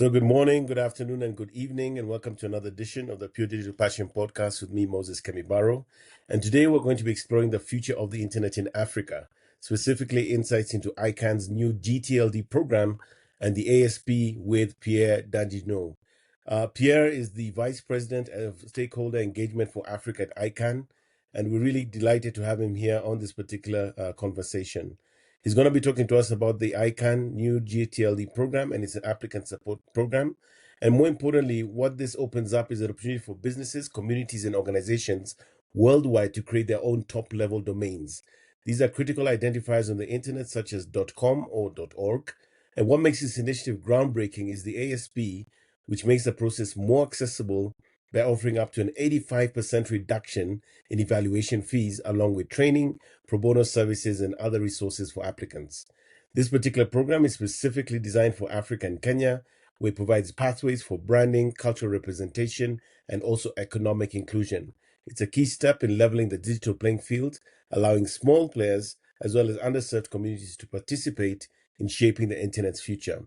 So good morning, good afternoon, and good evening, and welcome to another edition of the Pure Digital Passion Podcast with me, Moses Kemibaro. And today we're going to be exploring the future of the internet in Africa, specifically insights into ICANN's new gTLD program and the ASP with Pierre Dandjinou. Pierre is the Vice President of Stakeholder Engagement for Africa at ICANN, and we're really delighted to have him here on this particular conversation. He's going to be talking to us about the ICANN new gTLD program, and it's an applicant support program. And more importantly, what this opens up is an opportunity for businesses, communities, and organizations worldwide to create their own top-level domains. These are critical identifiers on the internet, such as .com or .org. And what makes this initiative groundbreaking is the ASP, which makes the process more accessible by offering up to an 85% reduction in evaluation fees, along with training, pro bono services, and other resources for applicants. This particular program is specifically designed for Africa and Kenya, where it provides pathways for branding, cultural representation, and also economic inclusion. It's a key step in leveling the digital playing field, allowing small players as well as underserved communities to participate in shaping the internet's future.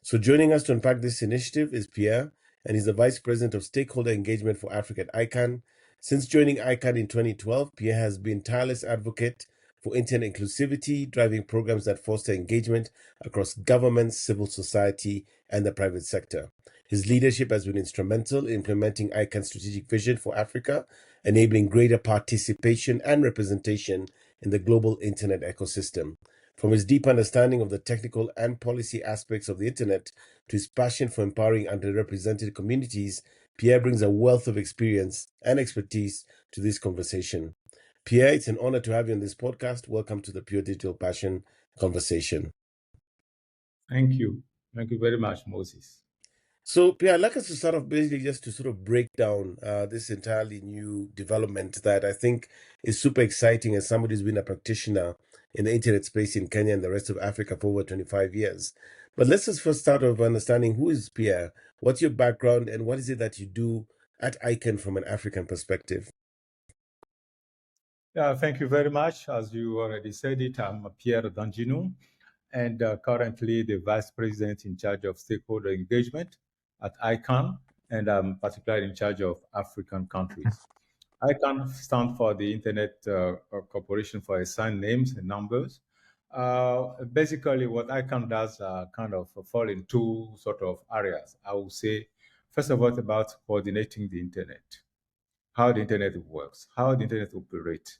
So joining us to unpack this initiative is Pierre, and he's the Vice President of Stakeholder Engagement for Africa at ICANN. Since joining ICANN in 2012, Pierre has been tireless advocate for internet inclusivity, driving programs that foster engagement across governments, civil society, and the private sector. His leadership has been instrumental in implementing ICANN's strategic vision for Africa, enabling greater participation and representation in the global internet ecosystem. From his deep understanding of the technical and policy aspects of the internet to his passion for empowering underrepresented communities, Pierre brings a wealth of experience and expertise to this conversation. Pierre, it's an honor to have you on this podcast. Welcome to the Pure Digital Passion Conversation. Thank you. Thank you very much, Moses. So, Pierre, I'd like us to start off basically just to sort of break down this entirely new development that I think is super exciting as somebody who's been a practitioner in the internet space in Kenya and the rest of Africa for over 25 years. But let's just first start off understanding who is Pierre, what's your background, and what is it that you do at ICANN from an African perspective? Yeah, thank you very much. As you already said it, I'm Pierre Dandjinou, and currently the Vice President in charge of Stakeholder Engagement at ICANN, and I'm particularly in charge of African countries. ICANN stands for the Internet Corporation for Assigned Names and Numbers. Basically, what ICANN does kind of fall in two sort of areas. I would say, first of all, about coordinating the internet, how the internet works, how the internet operates.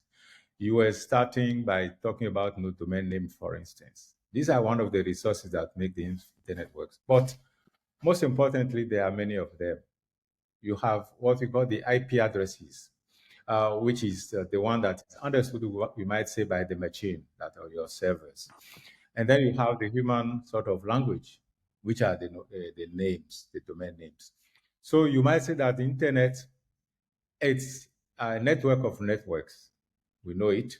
You were starting by talking about domain names, for instance. These are one of the resources that make the internet work. But most importantly, there are many of them. You have what we call the IP addresses, which is the one that is understood, what we might say, by the machine, that are your servers. And then you have the human sort of language, which are the names, the domain names. So you might say that the internet, it's a network of networks. We know it.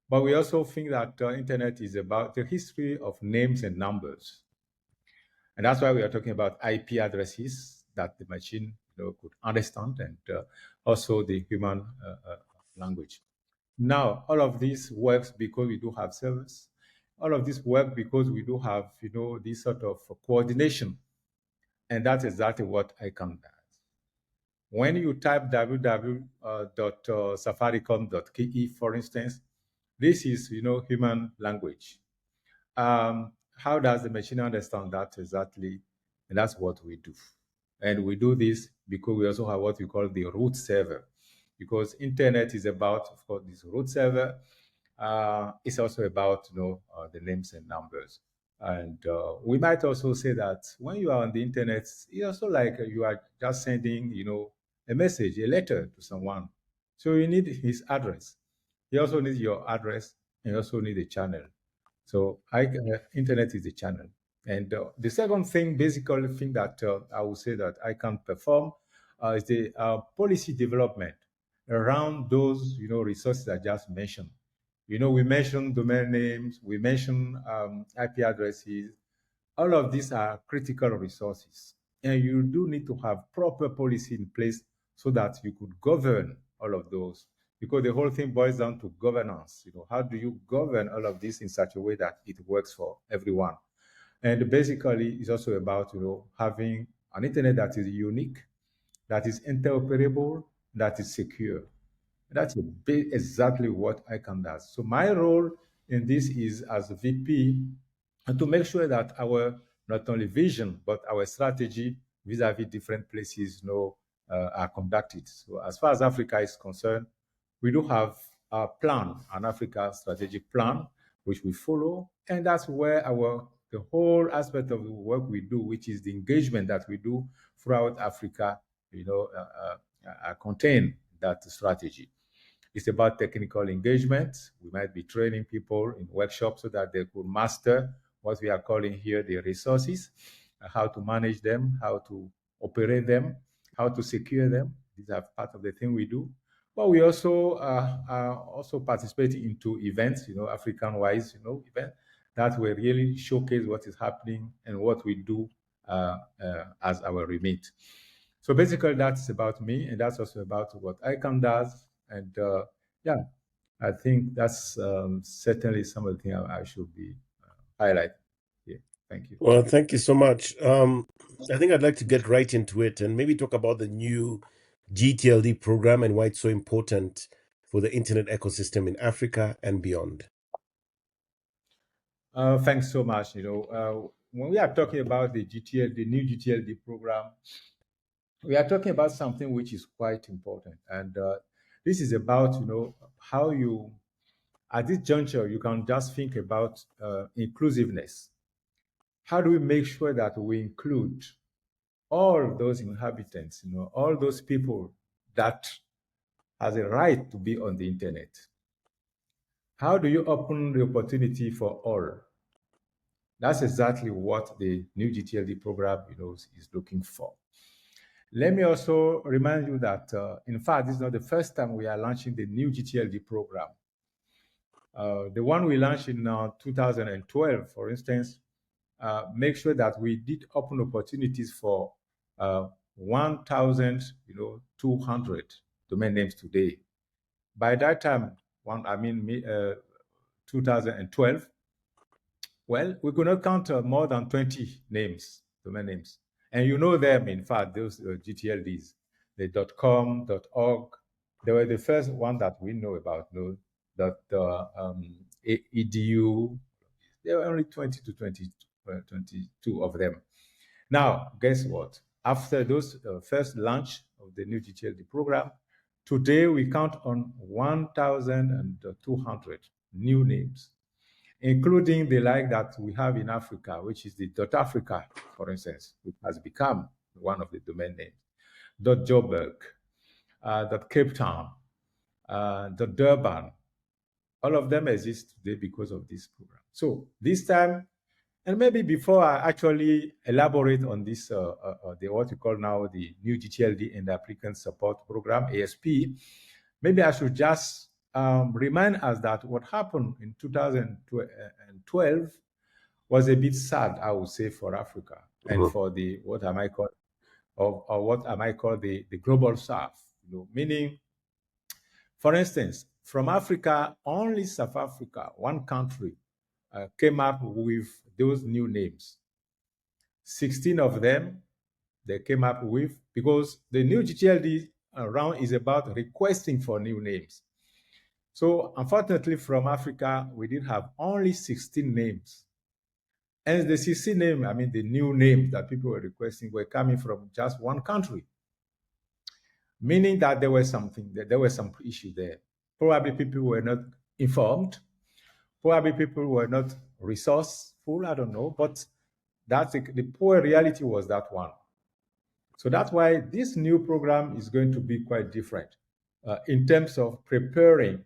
But we also think that the internet is about the history of names and numbers. And that's why we are talking about IP addresses that the machine could understand, and also the human language. Now, all of this works because we do have servers. All of this works because we do have, this sort of coordination. And that's exactly what ICANN does. When you type www.safaricom.ke, for instance, this is, human language. How does the machine understand that exactly? And that's what we do. And we do this because we also have what we call the root server. Because internet is about, of course, this root server. It's also about, the names and numbers. And we might also say that when you are on the internet, it's also like you are just sending, a message, a letter to someone. So you need his address. He also needs your address, and you also need a channel. So internet is a channel. And the second thing, basically, thing that I would say that I can perform is the policy development around those, resources I just mentioned. We mentioned domain names, we mentioned IP addresses. All of these are critical resources. And you do need to have proper policy in place so that you could govern all of those. Because the whole thing boils down to governance. How do you govern all of this in such a way that it works for everyone? And basically, it's also about having an internet that is unique, that is interoperable, that is secure. That's exactly what ICANN does. So my role in this is as a VP and to make sure that our not only vision but our strategy vis-a-vis different places are conducted. So as far as Africa is concerned, we do have a plan, an Africa strategic plan, which we follow, and that's where the whole aspect of the work we do, which is the engagement that we do throughout Africa, contain that strategy. It's about technical engagement. We might be training people in workshops so that they could master what we are calling here the resources, how to manage them, how to operate them, how to secure them. These are part of the thing we do. But we also are also participating into events, African-wise, events that will really showcase what is happening and what we do as our remit. So basically, that's about me, and that's also about what ICANN does. And yeah, I think that's certainly some of the things I should be highlighting. Yeah, thank you. Well, thank you so much. I think I'd like to get right into it and maybe talk about the new gTLD program and why it's so important for the internet ecosystem in Africa and beyond. Thanks so much. When we are talking about the new gTLD program, we are talking about something which is quite important, and this is about how you, at this juncture, you can just think about inclusiveness. How do we make sure that we include all those inhabitants, all those people that has a right to be on the internet? How do you open the opportunity for all? That's exactly what the new gTLD program, is looking for. Let me also remind you that, in fact, this is not the first time we are launching the new gTLD program. The one we launched in 2012, for instance, make sure that we did open opportunities for 1,200 domain names today. By that time, 2012, well, we could not count more than 20 names, domain names. And you know them, in fact, those gTLDs, the .com, .org, they were the first one that we know about, .edu. There were only 20 to 22 of them. Now, guess what? After those first launch of the new gTLD program, today we count on 1,200 new names, including the like that we have in Africa, which is the .Africa, for instance, which has become one of the domain names, .Joburg, .Cape Town, .Durban. All of them exist today because of this program. So this time, and maybe before I actually elaborate on this, what we call now the new gTLD and the Applicant Support Program, ASP, maybe I should just remind us that what happened in 2012 was a bit sad, I would say, for Africa and for the what I might call the global South. Meaning, for instance, from Africa, only South Africa, one country, came up with those new names. 16 of them they came up with, because the new gTLD round is about requesting for new names. So unfortunately, from Africa, we did have only 16 names. And the 16 names, the new names that people were requesting were coming from just one country, meaning that there was some issue there. Probably people were not informed. Probably people were not resourceful, I don't know, but the poor reality was that one. So that's why this new program is going to be quite different in terms of preparing,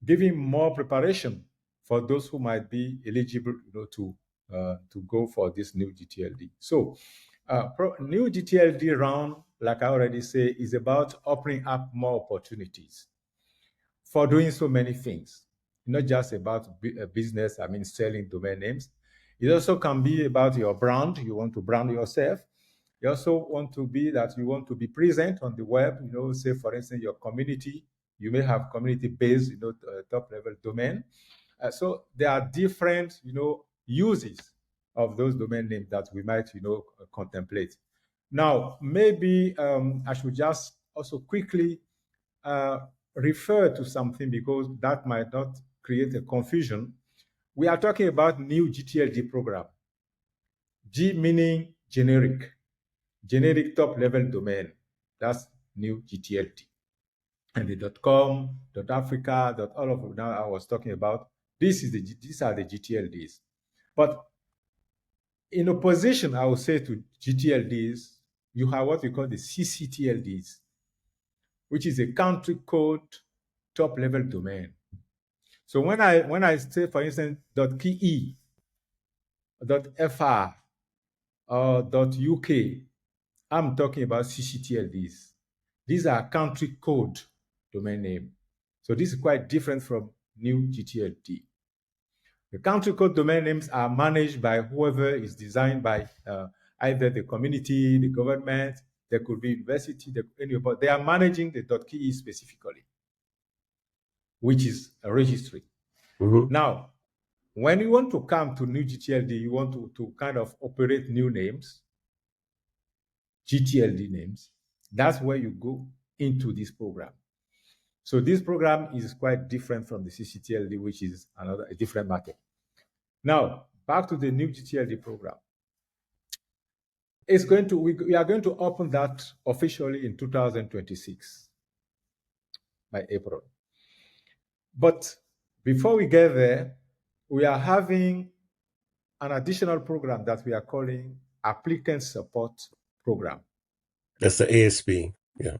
giving more preparation for those who might be eligible to go for this new gTLD. So new gTLD round, like I already say, is about opening up more opportunities for doing so many things. Not just about business, selling domain names. It also can be about your brand. You want to brand yourself. You also want to be present on the web. Say for instance, your community. You may have community-based, top-level domain. So there are different, uses of those domain names that we might, contemplate. Now, maybe I should just also quickly refer to something because that might not create a confusion. We are talking about new gTLD program. G meaning generic top level domain. That's new gTLD. And the .com, .africa, all of that I was talking about, these are the gTLDs. But in opposition, I would say, to gTLDs, you have what we call the ccTLDs, which is a country code top level domain. So when I say, for instance, .ke, .fr, or .uk, I'm talking about ccTLDs. These are country code domain name. So this is quite different from new gTLD. The country code domain names are managed by whoever is designed by either the community, the government, there could be university, but they are managing the .ke specifically, which is a registry. Mm-hmm. Now, when you want to come to new gTLD, you want to kind of operate new names, gTLD names, that's where you go into this program. So this program is quite different from the ccTLD, which is a different market. Now, back to the new gTLD program. We are going to open that officially in 2026 by April. But before we get there, we are having an additional program that we are calling Applicant Support Program. That's the ASP. Yeah.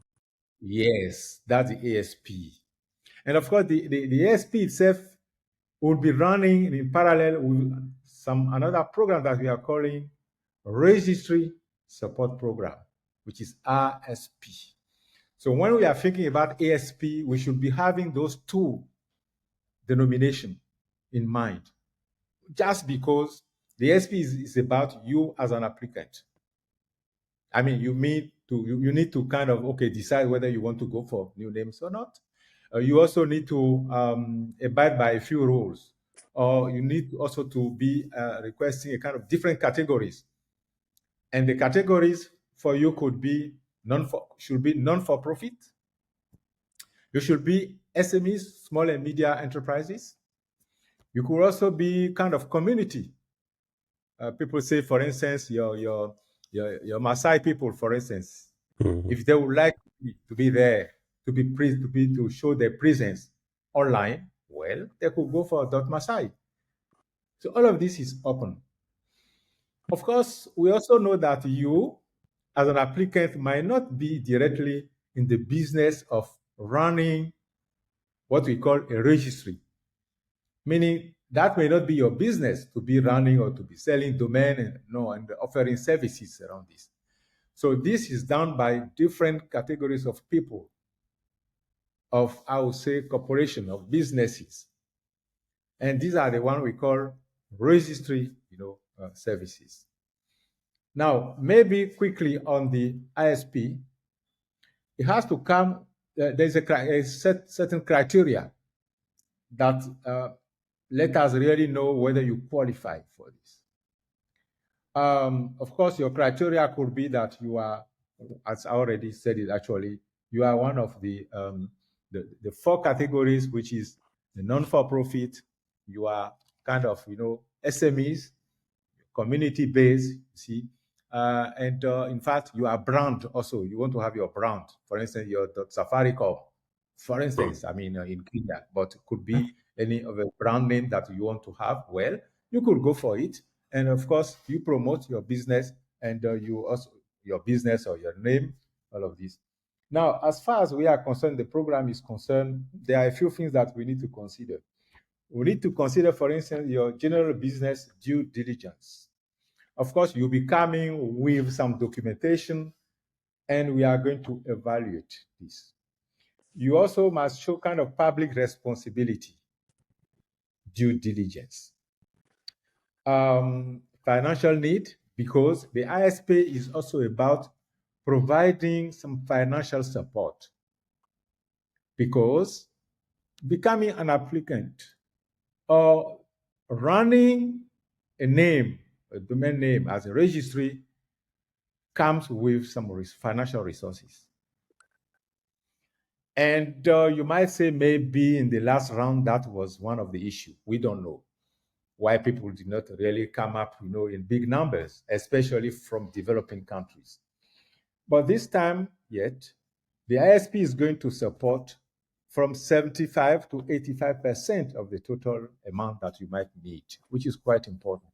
Yes, that's the ASP. And of course, the ASP itself will be running in parallel with another program that we are calling Registry Support Program, which is RSP. So when we are thinking about ASP, we should be having those two denominations in mind, just because the ASP is about you as an applicant. I mean, you need to kind of, decide whether you want to go for new names or not. You also need to abide by a few rules, or you need also to be requesting a kind of different categories. And the categories for you should be non-for-profit. You should be SMEs, small and medium enterprises. You could also be kind of community. People say, for instance, your Maasai people, for instance, Mm-hmm. if they would like to be there, to show their presence online, well, they could go for .Maasai. So all of this is open. Of course, we also know that you, as an applicant, might not be directly in the business of running what we call a registry, meaning that may not be your business to be running or to be selling domain and offering services around this. So this is done by different categories of people, of, I would say, corporation, of businesses. And these are the one we call registry, services. Now, maybe quickly on the ISP, it has to come, there's a certain criteria that let us really know whether you qualify for this. Of course, your criteria could be that you are, as I already said it actually, you are one of the four categories, which is the non-for-profit, you are kind of, SMEs, community-based, see, and in fact, you are brand also. You want to have your brand. For instance, your Safaricom, for instance, I mean, in Kenya, but it could be any of a brand name that you want to have. Well, you could go for it. And of course, you promote your business and you also, your business or your name, all of this. Now, as far as we are concerned, the program is concerned, there are a few things that we need to consider. We need to consider, for instance, your general business due diligence. Of course, you'll be coming with some documentation, and we are going to evaluate this. You also must show kind of public responsibility, due diligence. Financial need, because the ISP is also about providing some financial support. Because becoming an applicant or running a name, a domain name as a registry comes with some financial resources. And you might say maybe in the last round that was one of the issues. We don't know why people did not really come up, in big numbers, especially from developing countries. But this time yet, the ISP is going to support from 75 to 85% of the total amount that you might need, which is quite important.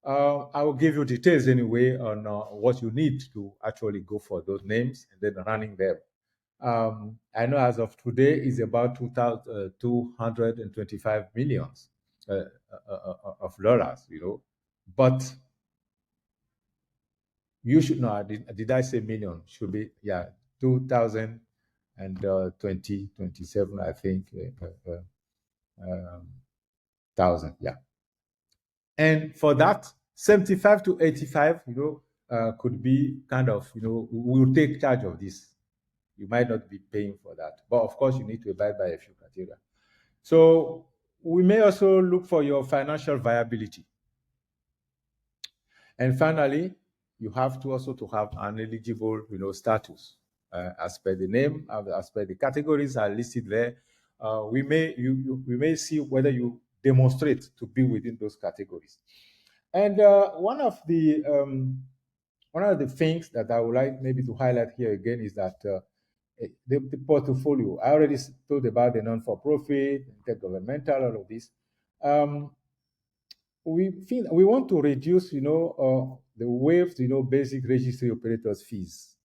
I will give you details anyway on what you need to actually go for those names and then running them. I know as of today is about 225 millions of dollars, but you should know. Did I say million? Should be 2027, I think. Thousand, yeah. And for that, 75 to 85, could be kind of, we'll take charge of this. You might not be paying for that, but of course, you need to abide by a few criteria. So we may also look for your financial viability. And finally, you have to also to have an eligible, status. As per the name, as per the categories are listed there, we may see whether you demonstrate to be within those categories. And one of the things that I would like maybe to highlight here again is that the portfolio. I already told about the non-for-profit, intergovernmental, all of this. We want to reduce, the waived, basic registry operators fees.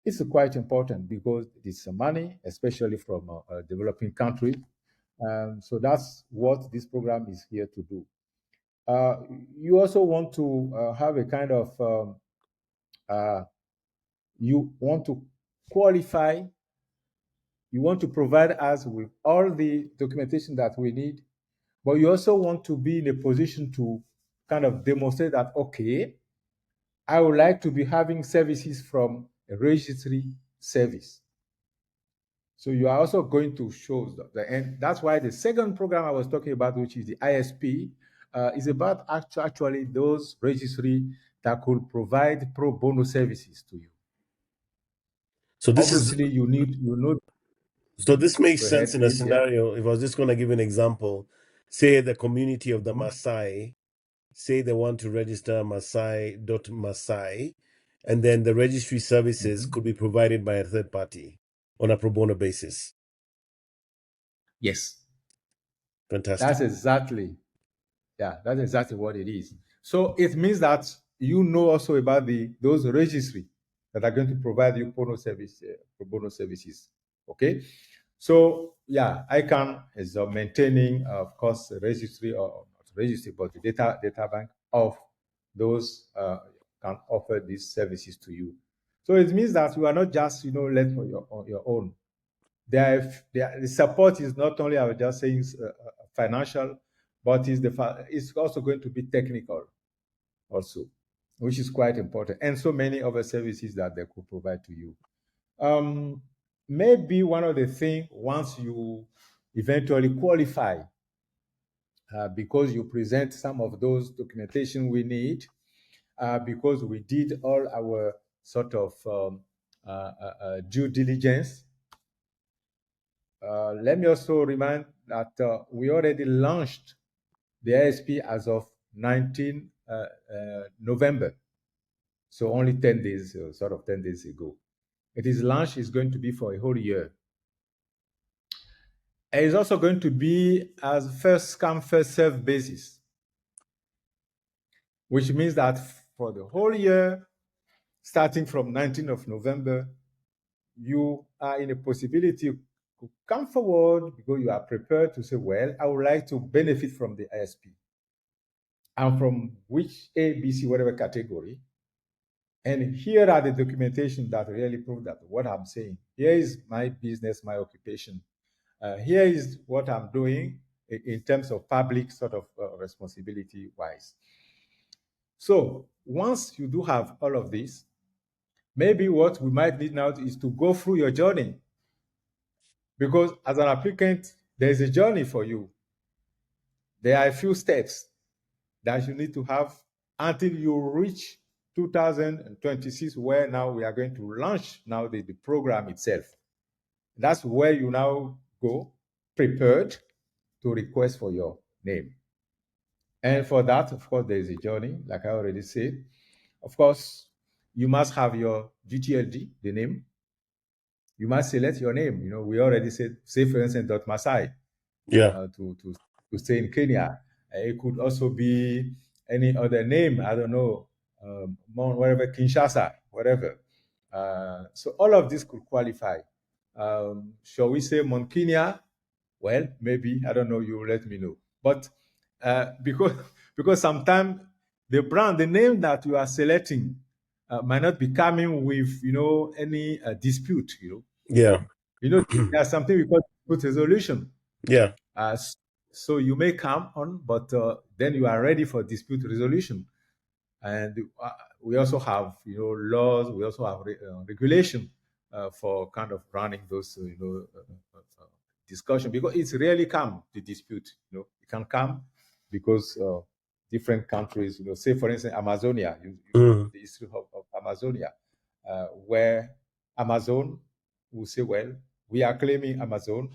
It's quite important because it's money, especially from a developing country. So that's what this program is here to do. You also want to have a kind of, you want to qualify, you want to provide us with all the documentation that we need, but you also want to be in a position to kind of demonstrate that, okay, I would like to be having services from a registry service. So you are also going to show that, and that's why the second program I was talking about, which is the ISP, is about actually those registry that could provide pro bono services to you. So this Obviously, you know. So this makes Go sense ahead, in a please. Yeah. scenario. If I was just going to give an example, say the community of the Mhm. Maasai, say they want to register Maasai, and then the registry services Mhm. could be provided by a third party on a pro bono basis. Yes, Fantastic. that's exactly what it is. So it means that you know also about those registry that are going to provide you pro bono services. Okay, so yeah, ICANN is maintaining, of course, a registry, or not registry, but the data bank of those can offer these services to you. So it means that you are not just left on your own. The support is not only, I was just saying, financial, but it's also going to be technical also, which is quite important, and so many other services that they could provide to you. Maybe one of the things, once you eventually qualify, because you present some of those documentation we need, because we did all our sort of due diligence. Let me also remind that we already launched the ASP as of 19 November. So only 10 days, sort of 10 days ago. It is launched, is going to be for a whole year. And it's also going to be as first come, first served basis, which means that for the whole year, starting from 19th of November, you are in a possibility to come forward because you are prepared to say, well, I would like to benefit from the ISP. And from which A, B, C, whatever category. And here are the documentation that really prove that what I'm saying. Here is my business, my occupation. Here is what I'm doing in terms of public sort of responsibility wise. So once you do have all of this, maybe what we might need now is to go through your journey. Because as an applicant, there's a journey for you. There are a few steps that you need to have until you reach 2026, where now we are going to launch now the program itself. That's where you now go prepared to request for your name. And for that, of course, there is a journey, like I already said. Of course, you must have your gTLD, the name. You must select your name. We already said, say for instance, .Masai Yeah. to stay in Kenya. It could also be any other name. I don't know, whatever, Kinshasa, whatever. So all of this could qualify. Shall we say Mount Kenya? Well, maybe, I don't know, you will let me know. But because sometimes the name that you are selecting might not be coming with, any dispute, Yeah. there's something we call dispute resolution. Yeah. So you may come on, but then you are ready for dispute resolution. And we also have, laws. We also have regulation for kind of running those, discussion, because it's rarely come the dispute. It can come because different countries, say for instance Amazonia, you know the history of Amazonia, where Amazon will say, well, we are claiming Amazon,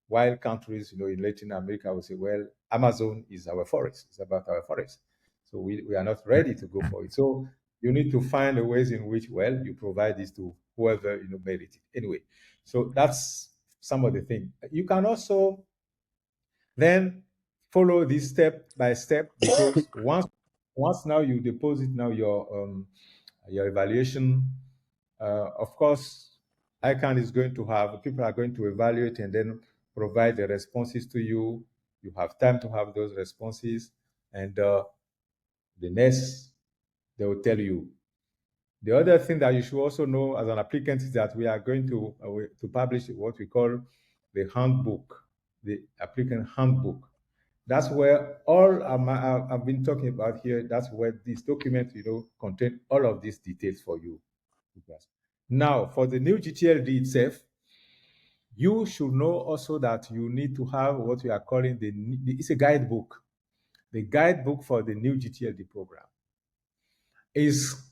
while countries, in Latin America will say, well, Amazon is our forest. It's about our forest. So we are not ready to go for it. So you need to find the ways in which, well, you provide this to whoever, made it. Anyway, so that's some of the things. You can also then follow this step by step, because once now you deposit now your evaluation, of course, ICANN is going to have, people are going to evaluate and then provide the responses to you. You have time to have those responses, and the next, they will tell you. The other thing that you should also know as an applicant is that we are going to publish what we call the handbook, the applicant handbook. That's where all I've been talking about here, that's where this document, contain all of these details for you. Now, for the new gTLD itself, you should know also that you need to have what we are calling it's a guidebook. The guidebook for the new gTLD program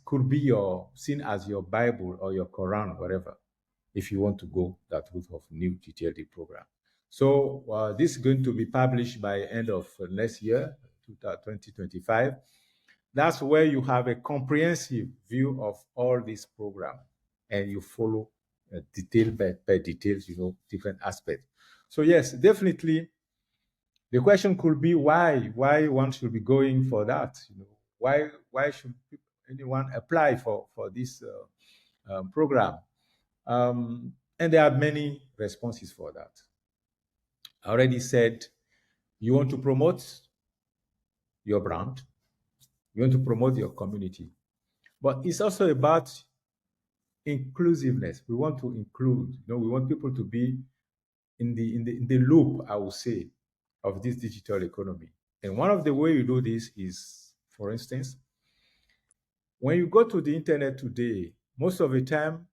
could be seen as your Bible or your Quran, whatever, if you want to go that route of new gTLD program. So this is going to be published by end of next year, 2025. That's where you have a comprehensive view of all this program, and you follow detail by details, different aspects. So yes, definitely, the question could be why one should be going for that. Why should anyone apply for this program? And there are many responses for that. I already said you want to promote your brand, you want to promote your community, but it's also about inclusiveness. We want to include, we want people to be in the loop, I would say, of this digital economy. And one of the way you do this is, for instance, when you go to the internet today, most of the time,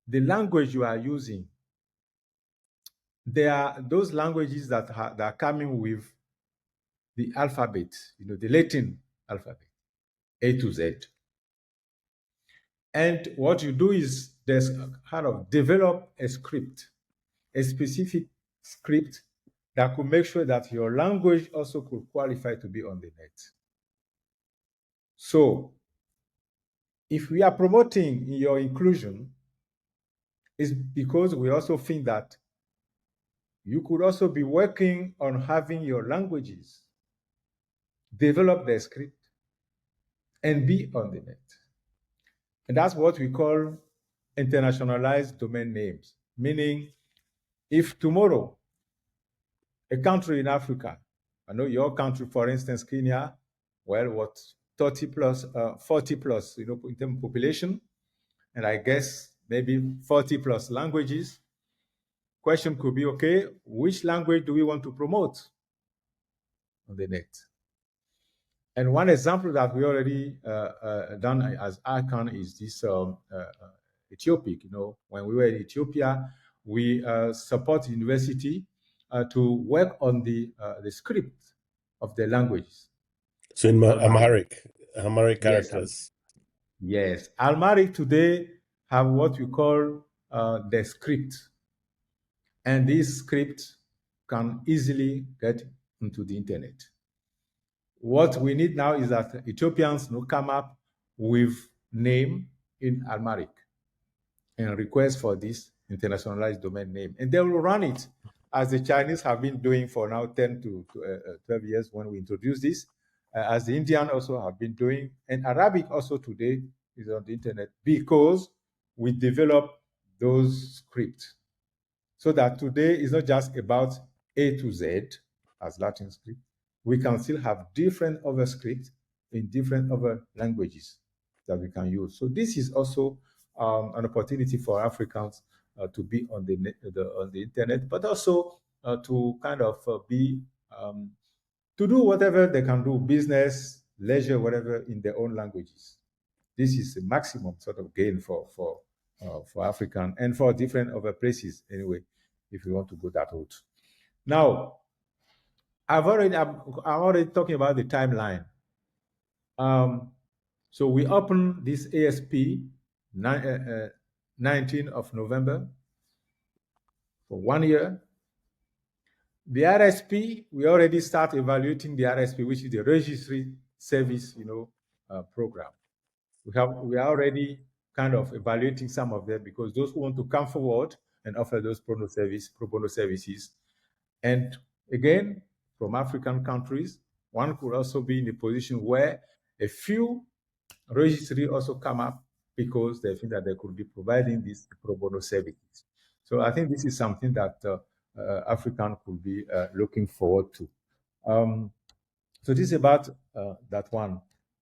the language you are using, there are those languages that are coming with the alphabet, the Latin alphabet, A to Z. And what you do is there's kind of develop a script, a specific script that could make sure that your language also could qualify to be on the net. So if we are promoting your inclusion, it's because we also think that you could also be working on having your languages develop their script and be on the net. And that's what we call internationalized domain names, meaning if tomorrow a country in Africa, I know your country, for instance, Kenya, well, what, 30 plus, 40 plus, in terms of population, and I guess maybe 40 plus languages. Question could be, okay, which language do we want to promote on the net? And one example that we already done as ICANN is this Ethiopic. When we were in Ethiopia, we support university to work on the script of the languages. So in Almaric. Amharic Yes, characters. yes. Almaric today have what we call the script, and this script can easily get into the internet. What we need now is that Ethiopians will come up with name in Almaric and request for this internationalized domain name. And they will run it as the Chinese have been doing for now 10 to 12 years when we introduced this, as the Indian also have been doing. And Arabic also today is on the internet because we develop those scripts so that today is not just about A to Z as Latin script. We can still have different other scripts in different other languages that we can use. So this is also an opportunity for Africans to be on the internet, but also to kind of be to do whatever they can do, business, leisure, whatever, in their own languages. This is the maximum sort of gain for African and for different other places anyway, if you want to go that route. Now, I'm already talking about the timeline. So we open this ASP 19th of November for 1 year. The RSP, we already start evaluating the RSP, which is the registry service, program. We are already kind of evaluating some of them because those who want to come forward and offer those pro bono services. And again, from African countries, one could also be in a position where a few registry also come up because they think that they could be providing these pro bono services. So I think this is something that African could be looking forward to. So this is about that one.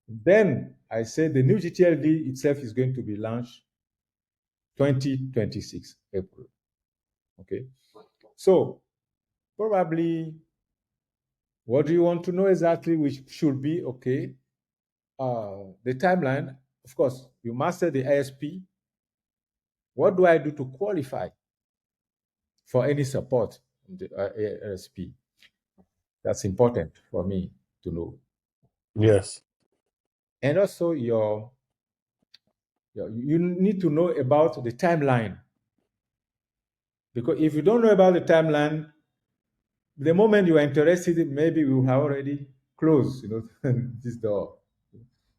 Then I said the new gTLD itself is going to be launched 2026 April. Okay. So probably what do you want to know exactly, which should be okay? The timeline, of course, you master the ASP. What do I do to qualify for any support in the ASP? That's important for me to know. Yes. And also you need to know about the timeline. Because if you don't know about the timeline, the moment you are interested, maybe we have already closed, this door.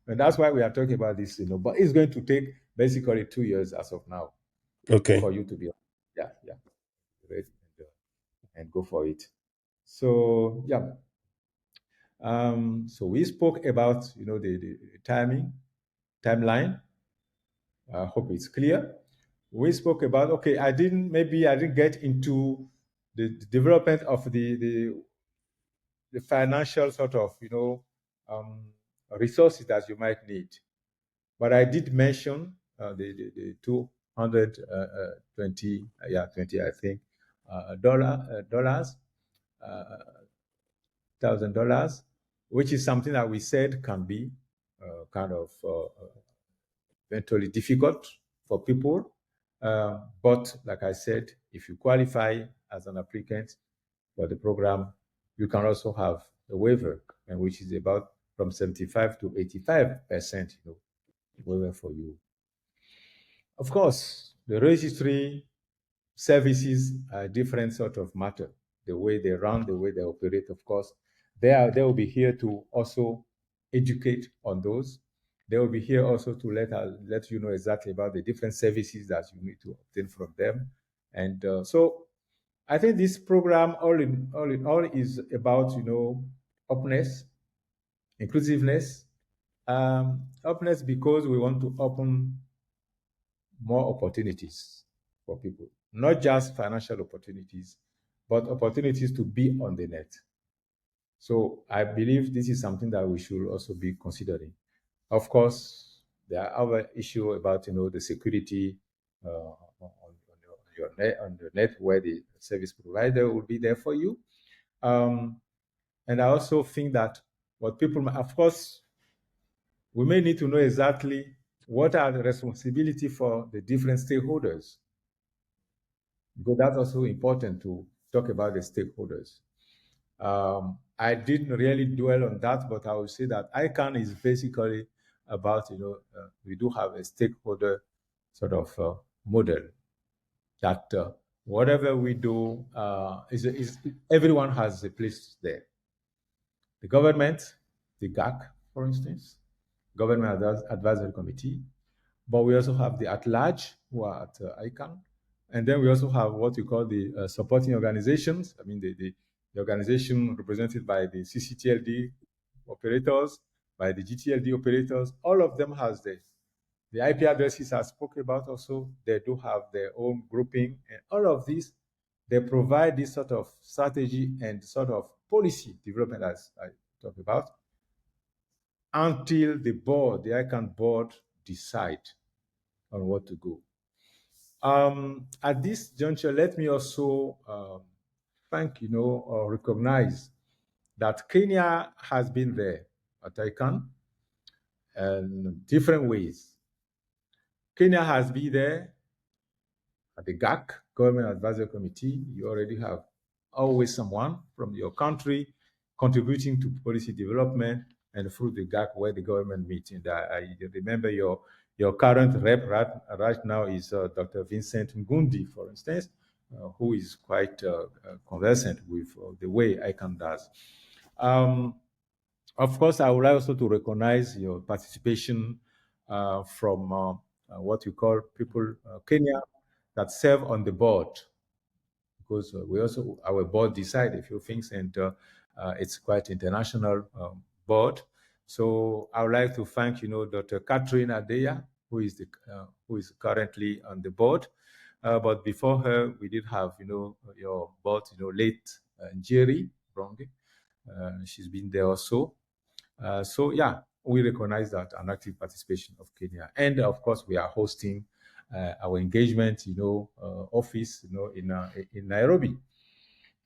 And that's why we are talking about this, but it's going to take basically 2 years as of now. Okay. For you to be, ready and go for it. So, yeah. So we spoke about, the timeline. I hope it's clear. We spoke about, okay, I didn't get into the development of the financial sort of, resources that you might need. But I did mention the 220, 20, I think, dollars, $1,000, which is something that we said can be kind of eventually difficult for people. But like I said, if you qualify as an applicant for the program, you can also have a waiver, and which is about from 75 to 85%, waiver for you. Of course, the registry services are different sort of matter. The way they run, the way they operate, of course. They will be here to also educate on those. They will be here also to let you know exactly about the different services that you need to obtain from them. And so I think this program all in all is about, openness, inclusiveness, openness because we want to open more opportunities for people, not just financial opportunities, but opportunities to be on the net. So I believe this is something that we should also be considering. Of course, there are other issues about, the security on the net where the service provider will be there for you. And I also think that what people, of course, we may need to know exactly what are the responsibility for the different stakeholders, because that's also important to talk about the stakeholders. I didn't really dwell on that, but I would say that ICANN is basically about, we do have a stakeholder sort of model that whatever we do is everyone has a place there. The government, the GAC, for instance, Government Advisory Committee, but we also have the at-large who are at ICANN, and then we also have what we call the supporting organizations. I mean, the organization represented by the CCTLD operators, by the gTLD operators. All of them has the IP addresses I spoke about also. They do have their own grouping, and all of these, they provide this sort of strategy and sort of policy development as I talked about until the ICANN board decide on what to go. At this juncture, let me also thank, or recognize that Kenya has been there at ICANN in different ways. Kenya has been there at the GAC, Government Advisory Committee. You already have always someone from your country contributing to policy development, and through the GAC where the government meets. And I remember your current rep right now is Dr. Vincent Ngundi, for instance, who is quite conversant with the way ICANN does. Of course, I would like also to recognize your participation from what you call people, Kenya, that serve on the board, because we also, our board decide a few things, and it's quite international board. So I would like to thank, Dr. Catherine Adeya, who is currently on the board. But before her, we did have, your board, late Njeri Ronge. She's been there also. So yeah, we recognize that an active participation of Kenya. And of course, we are hosting our engagement, office, in Nairobi.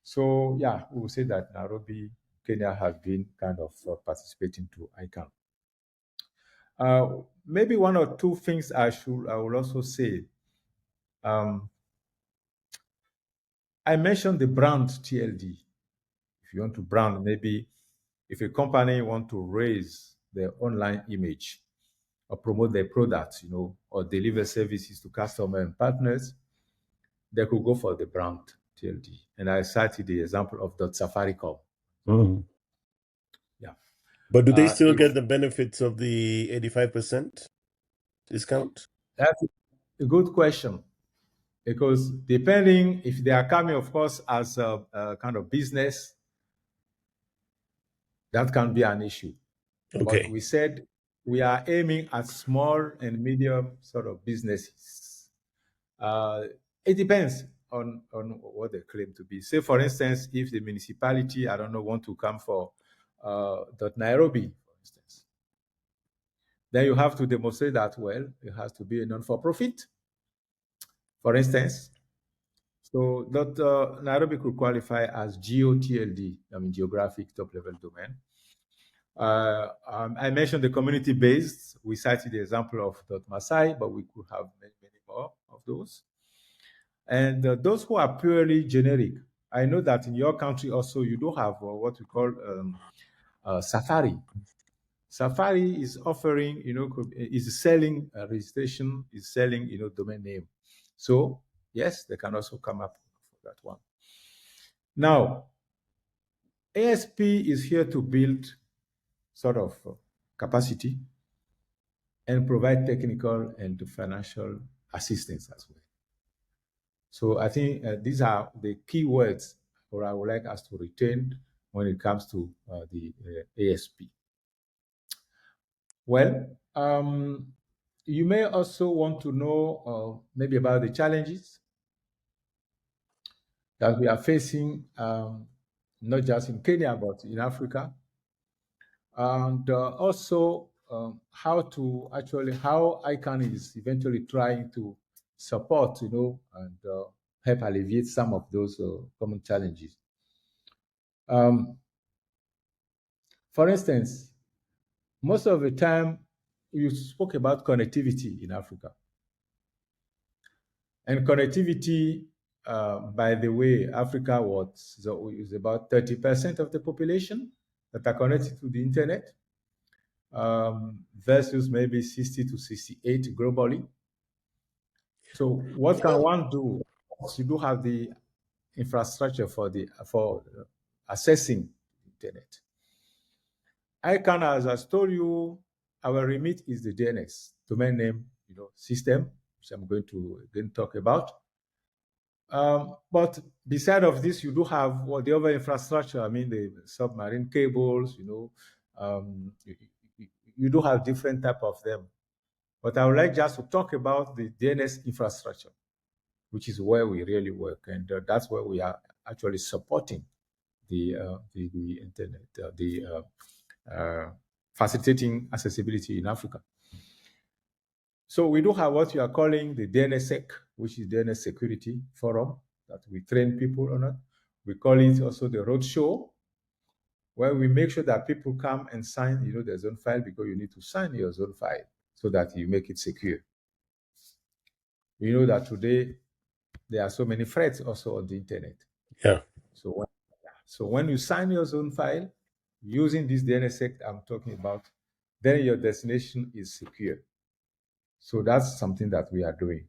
So yeah, we will say that Nairobi, Kenya has been kind of participating to ICANN. Maybe one or two things I will also say. I mentioned the brand TLD. If you want to brand, maybe if a company want to raise their online image or promote their products, or deliver services to customers and partners, they could go for the brand TLD. And I cited the example of Safaricom. Mm. Yeah. But do they still get the benefits of the 85% discount? That's a good question. Because depending if they are coming, of course, as a kind of business, that can be an issue. Okay. But we said we are aiming at small and medium sort of businesses. It depends on what they claim to be. Say, for instance, if the municipality, I don't know, want to come for Nairobi, for instance, then you have to demonstrate that, well, it has to be a non-for-profit, for instance. So Nairobi could qualify as gTLD, I mean geographic top-level domain. I mentioned the community-based. We cited the example of .Masai, but we could have many, many more of those. And those who are purely generic, I know that in your country also you do have what we call Safari. Safari is offering, is selling registration, is selling, domain name. So yes, they can also come up for that one. Now, ASP is here to build sort of capacity and provide technical and financial assistance as well. So I think these are the key words that I would like us to retain when it comes to the ASP. Well, you may also want to know maybe about the challenges that we are facing, not just in Kenya, but in Africa. And also how ICANN is eventually trying to support, and help alleviate some of those common challenges. For instance, most of the time, you spoke about connectivity in Africa. And connectivity by the way, Africa is about 30% of the population that are connected to the internet, versus maybe 60 to 68 globally. So what can one do? You do have the infrastructure for accessing the internet. ICANN, as I told you, our remit is the DNS, domain name, system, which I'm going to again talk about. But beside of this, you do have the other infrastructure. I mean, the submarine cables. You do have different type of them. But I would like just to talk about the DNS infrastructure, which is where we really work, and that's where we are actually supporting the internet, facilitating accessibility in Africa. So we do have what you are calling the DNSSEC, which is DNS Security Forum, that we train people on it. We call it also the roadshow, where we make sure that people come and sign, their zone file, because you need to sign your zone file so that you make it secure. You know that today there are so many threats also on the internet. Yeah. So when you sign your zone file using this DNSSEC I'm talking about, then your destination is secure. So that's something that we are doing.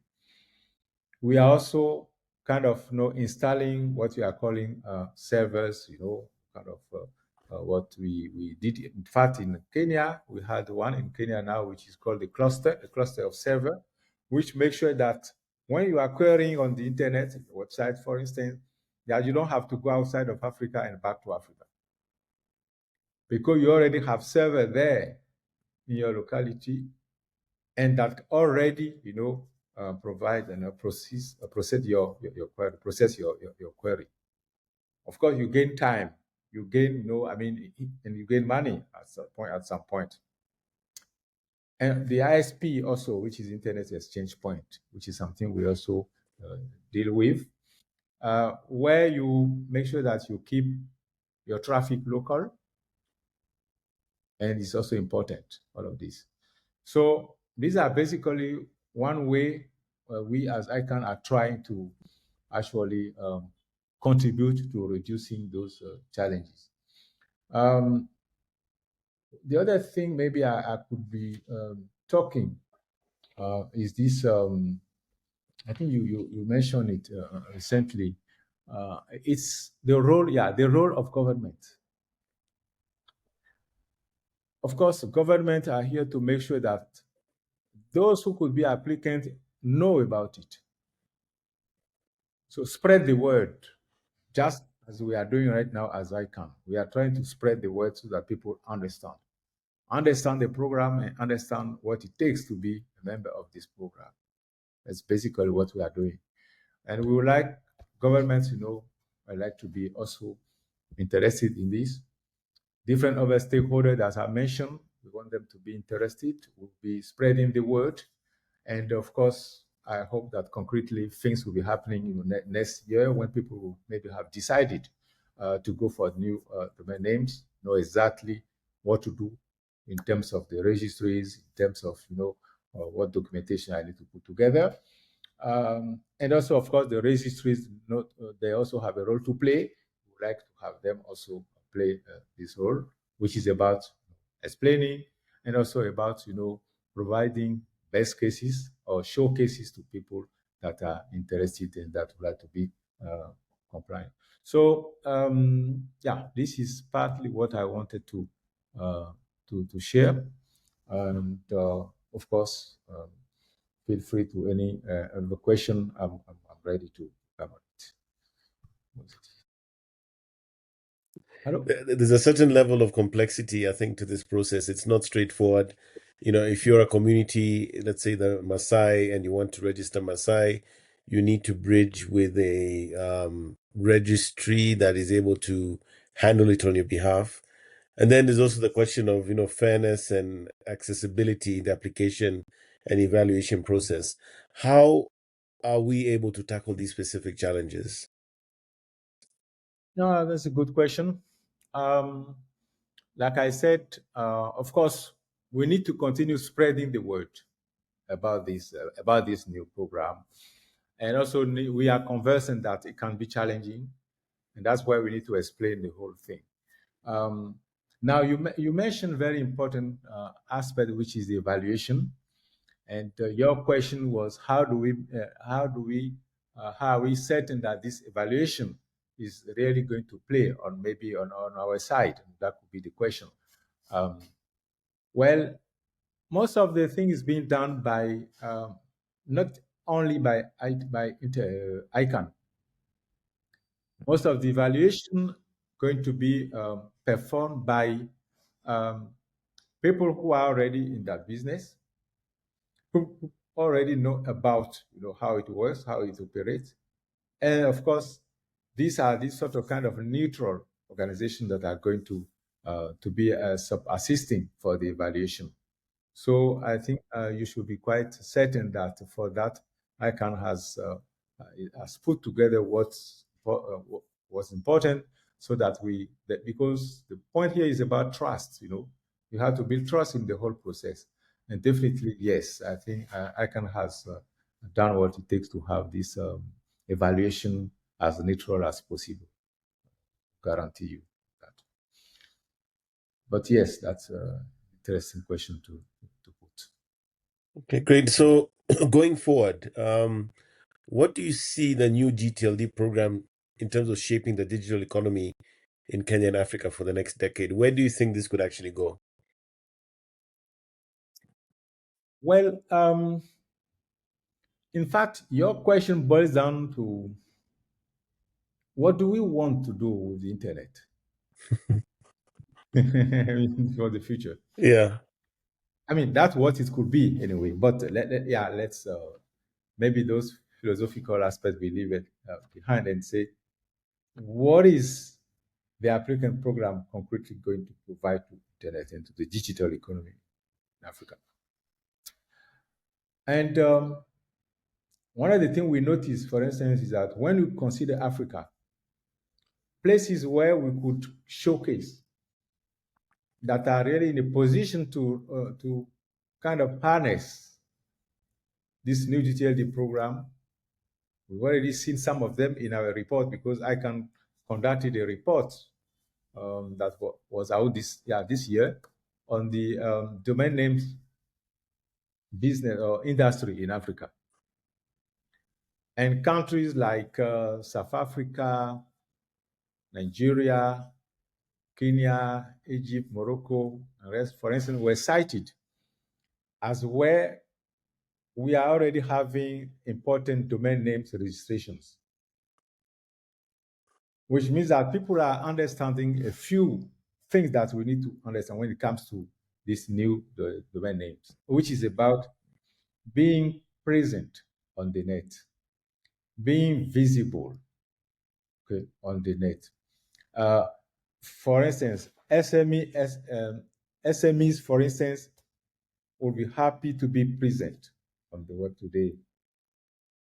We are also kind of installing what we are calling servers, kind of what we did. In fact, in Kenya, we had one in Kenya now, which is called a cluster of server, which makes sure that when you are querying on the internet, website, for instance, that you don't have to go outside of Africa and back to Africa, because you already have server there in your locality, and that already, provide and process your query, process your query. Of course, you gain time, you gain, and you gain money at some point. And the ISP also, which is Internet Exchange Point, which is something we also deal with, where you make sure that you keep your traffic local, and it's also important, all of this. So these are basically one way we as ICANN are trying to actually contribute to reducing those challenges. The other thing maybe I could be talking is this. I think you mentioned it recently. It's the role of government. Of course, government are here to make sure that those who could be applicants know about it. So spread the word, just as we are doing right now as ICANN. We are trying to spread the word so that people understand the program and understand what it takes to be a member of this program. That's basically what we are doing. And we would like governments, I'd like to be also interested in this. Different other stakeholders, as I mentioned, we want them to be interested. We'll be spreading the word. And of course, I hope that concretely things will be happening next year, when people will maybe have decided to go for new domain names, know exactly what to do in terms of the registries, in terms of what documentation I need to put together. And also, of course, the registries, they also have a role to play. We would like to have them also play this role, which is about explaining, and also about providing best cases or showcases to people that are interested and that would like to be compliant. So this is partly what I wanted to share, and of course, feel free to any other question. I'm ready to cover it. Hello? There's a certain level of complexity, I think, to this process. It's not straightforward. If you're a community, let's say the Maasai, and you want to register Maasai, you need to bridge with a registry that is able to handle it on your behalf. And then there's also the question of, fairness and accessibility in the application and evaluation process. How are we able to tackle these specific challenges? No, that's a good question. Like I said, of course, we need to continue spreading the word about this new program. And also, we are conversant that it can be challenging, and that's why we need to explain the whole thing. Now, you mentioned very important aspect, which is the evaluation. And your question was, how are we certain that this evaluation is really going to play on maybe on our side? That could be the question. Well, most of the thing is being done by not only by ICANN. Most of the evaluation going to be performed by people who are already in that business, who already know about how it works, how it operates, and of course, these are these sort of kind of neutral organizations that are going to be assisting for the evaluation. So I think you should be quite certain that for that, ICANN has put together what's important, so that because the point here is about trust. You have to build trust in the whole process, and definitely yes, I think ICANN has done what it takes to have this evaluation as neutral as possible. Guarantee you that. But yes, that's an interesting question to put. Okay, great. So going forward, what do you see the new gTLD program in terms of shaping the digital economy in Kenya and Africa for the next decade? Where do you think this could actually go? Well, in fact, your question boils down to, what do we want to do with the internet for the future? Yeah. I mean, that's what it could be anyway. But let's maybe those philosophical aspects we leave it behind and say, what is the applicant program concretely going to provide to internet and to the digital economy in Africa? And one of the things we notice, for instance, is that when we consider Africa, places where we could showcase that are really in a position to kind of harness this new gTLD program. We've already seen some of them in our report, because ICANN conducted a report that was out this year on the domain names business or industry in Africa. And countries like South Africa, Nigeria, Kenya, Egypt, Morocco, and rest, for instance, were cited as where we are already having important domain names registrations, which means that people are understanding a few things that we need to understand when it comes to these new domain names, which is about being present on the net, being visible, okay, on the net. For instance, SMEs, for instance, will be happy to be present on the web today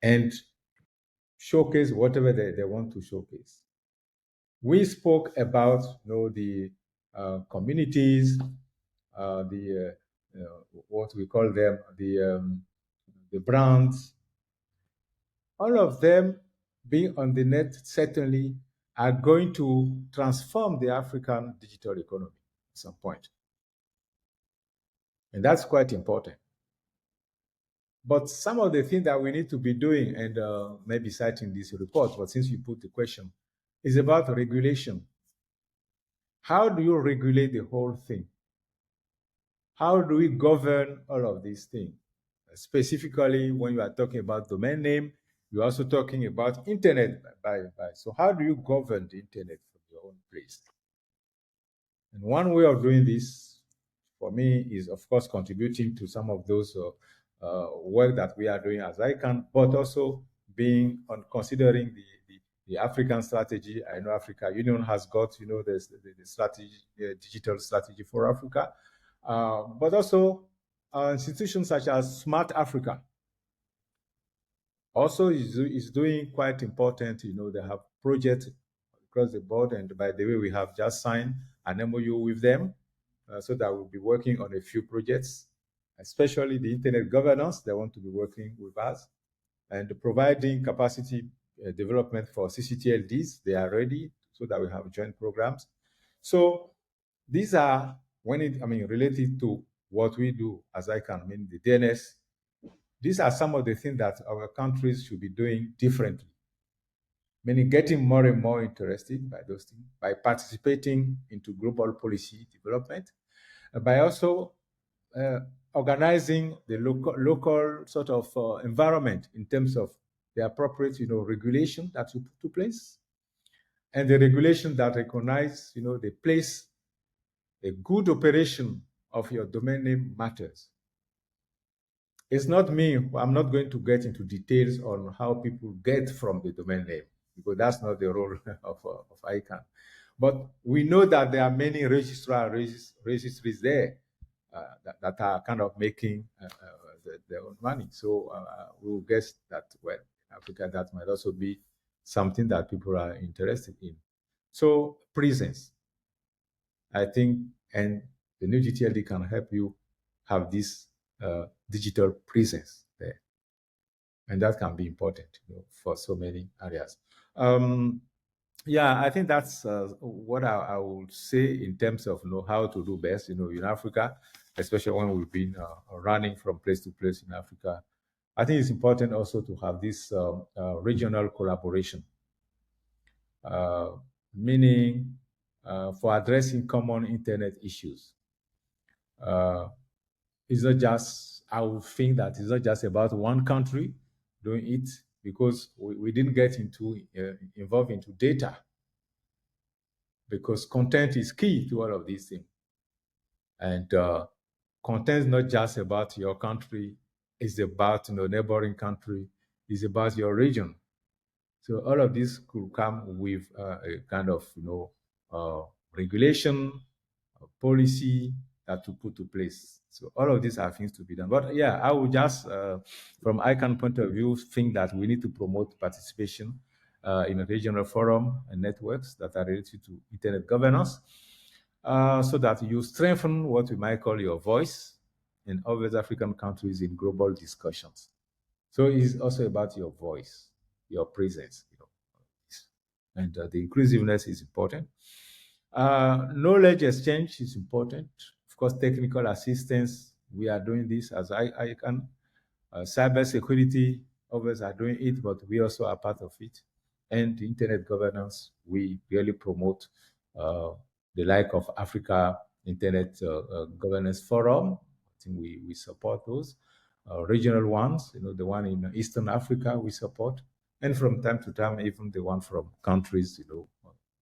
and showcase whatever they want to showcase. We spoke about the communities, what we call them, the brands. All of them being on the net certainly are going to transform the African digital economy at some point. And that's quite important. But some of the things that we need to be doing, and maybe citing this report, but since you put the question, is about regulation. How do you regulate the whole thing? How do we govern all of these things? Specifically, when you are talking about domain name, you're also talking about internet by. So how do you govern the internet from your own place? And one way of doing this, for me, is of course contributing to some of those work that we are doing as ICANN, but also being on considering the African strategy. I know Africa Union has got the strategy, digital strategy for Africa, but also institutions such as Smart Africa also is doing quite important. They have projects across the board, and by the way, we have just signed an MOU with them, so that we'll be working on a few projects, especially the internet governance. They want to be working with us. and providing capacity development for CCTLDs. They are ready so that we have joint programs. So these are related to what we do as ICANN, the DNS. These are some of the things that our countries should be doing differently. Meaning getting more and more interested by those things, by participating into global policy development, by also organizing the local sort of environment in terms of the appropriate, regulation that you put to place, and the regulation that recognize, the place a good operation of your domain name matters. It's not me. I'm not going to get into details on how people get from the domain name because that's not the role of ICANN. But we know that there are many registries there that are kind of making their own money. So we'll guess that, well, in Africa, that might also be something that people are interested in. So presence, I think, and the new gTLD can help you have this digital presence there. And that can be important for so many areas. Yeah, I think that's what I would say in terms of how to do best, in Africa, especially when we've been running from place to place in Africa. I think it's important also to have this regional collaboration, meaning for addressing common internet issues. It's not just, I would think that it's not just about one country doing it because we didn't get involved into data, because content is key to all of these things. And content is not just about your country, it's about neighboring country, it's about your region. So all of this could come with a kind of regulation, policy that to put to place. So all of these are things to be done. But yeah, I would just, from ICANN point of view, think that we need to promote participation in a regional forum and networks that are related to internet governance, so that you strengthen what we might call your voice in all West African countries in global discussions. So it's also about your voice, your presence, and the inclusiveness is important. Knowledge exchange is important. Of course, technical assistance, we are doing this as ICANN. Cyber security, others are doing it, but we also are part of it. And internet governance, we really promote the like of Africa Internet Governance Forum. I think we support those. Regional ones, the one in Eastern Africa, we support. And from time to time, even the one from countries,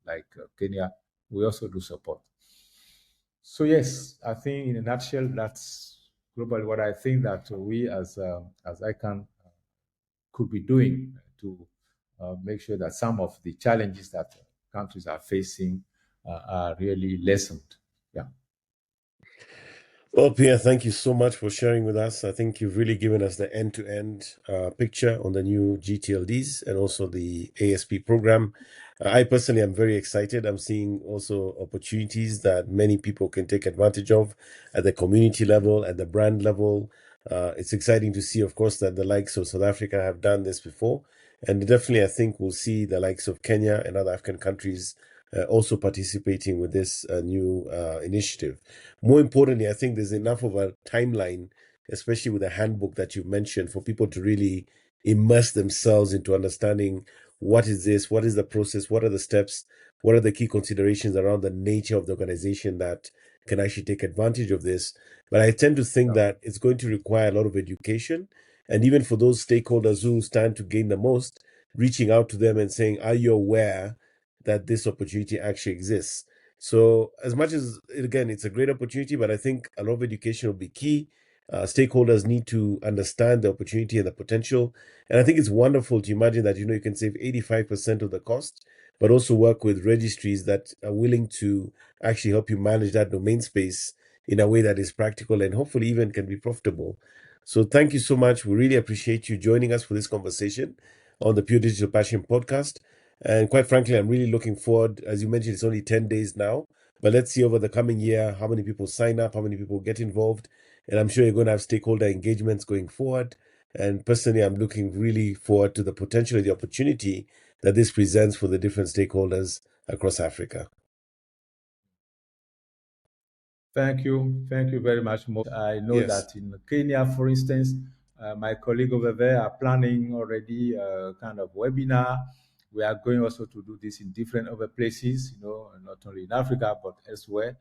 like Kenya, we also do support. So yes, I think in a nutshell, that's globally what I think that we as ICANN could be doing to make sure that some of the challenges that countries are facing are really lessened. Yeah. Well, Pierre, thank you so much for sharing with us. I think you've really given us the end-to-end picture on the new gTLDs and also the ASP program. I personally am very excited. I'm seeing also opportunities that many people can take advantage of at the community level, at the brand level. It's exciting to see, of course, that the likes of South Africa have done this before. And definitely, I think we'll see the likes of Kenya and other African countries also participating with this new initiative. More importantly, I think there's enough of a timeline, especially with the handbook that you mentioned, for people to really immerse themselves into understanding what is this, what is the process, what are the steps, what are the key considerations around the nature of the organization that can actually take advantage of this. But I tend to think that it's going to require a lot of education. And even for those stakeholders who stand to gain the most, reaching out to them and saying, are you aware that this opportunity actually exists? So as much as, again, it's a great opportunity, but I think a lot of education will be key. Stakeholders need to understand the opportunity and the potential. And I think it's wonderful to imagine that, you can save 85% of the cost, but also work with registries that are willing to actually help you manage that domain space in a way that is practical and hopefully even can be profitable. So thank you so much. We really appreciate you joining us for this conversation on the Pure Digital Passion podcast. And quite frankly, I'm really looking forward. As you mentioned, it's only 10 days now, but let's see over the coming year how many people sign up, how many people get involved. And I'm sure you're going to have stakeholder engagements going forward. And personally, I'm looking really forward to the potential and the opportunity that this presents for the different stakeholders across Africa. Thank you. Thank you very much, Mo. I know that in Kenya, for instance, my colleague over there are planning already a kind of webinar. We are going also to do this in different other places, not only in Africa, but elsewhere.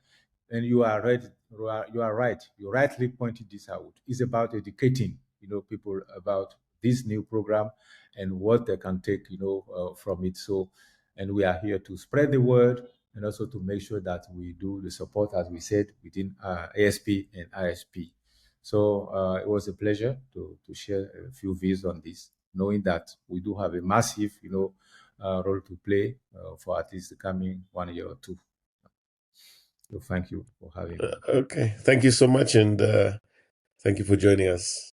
And you are right. You are right. You rightly pointed this out. It's about educating, people about this new program and what they can take, from it. So, and we are here to spread the word and also to make sure that we do the support, as we said, within ASP and ISP. So it was a pleasure to share a few views on this, knowing that we do have a massive, role to play for at least the coming 1 year or two. So thank you for having me. Okay. Thank you so much. And thank you for joining us.